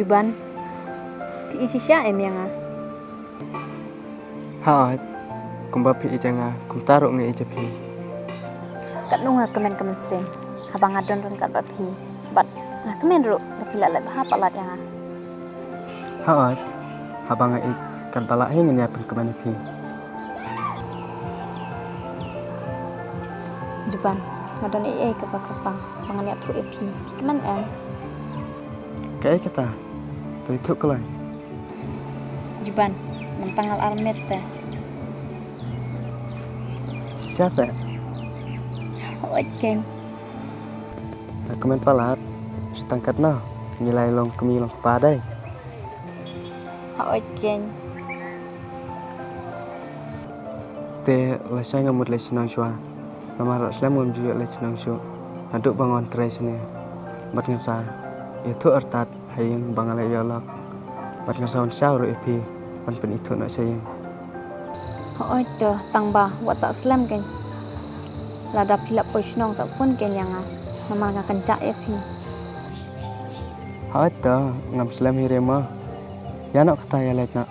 Juban, pi isisya em yang Haat, kumba pi ijanga, kum taruh nge ija pi. kat nunga kemen sen, habang adon ron kat bapi, bat kemen ru bapi lalai bahapa lat yang Haat, habang nge ik kan balak hingin ya pen kemana pi. Juban, ngadon ke bakapang, bangan ya tu epi, kemen em. Kayak kita, tu itu kelai. Juban, menpangal armet teh. Siasa, Hoit keng, tak kemen palat, setangkat no, nilai long kemilong padai. hoit keng. Te lesai ngamut les nang shua, nama rak selam juga les nang shua. Aduk bangun terai sini, bat ngasa, itu ertat hayang bangalai yalak, bat ngasa on syau ru epi, pan pen itu nak sayang. Hoit tuh tangba, watak slam keng. Ladap kilap posnong tak pun keng yang nama ngakan cak epi. Haat dah ngam selam hirema, ya nak kata ya let nak.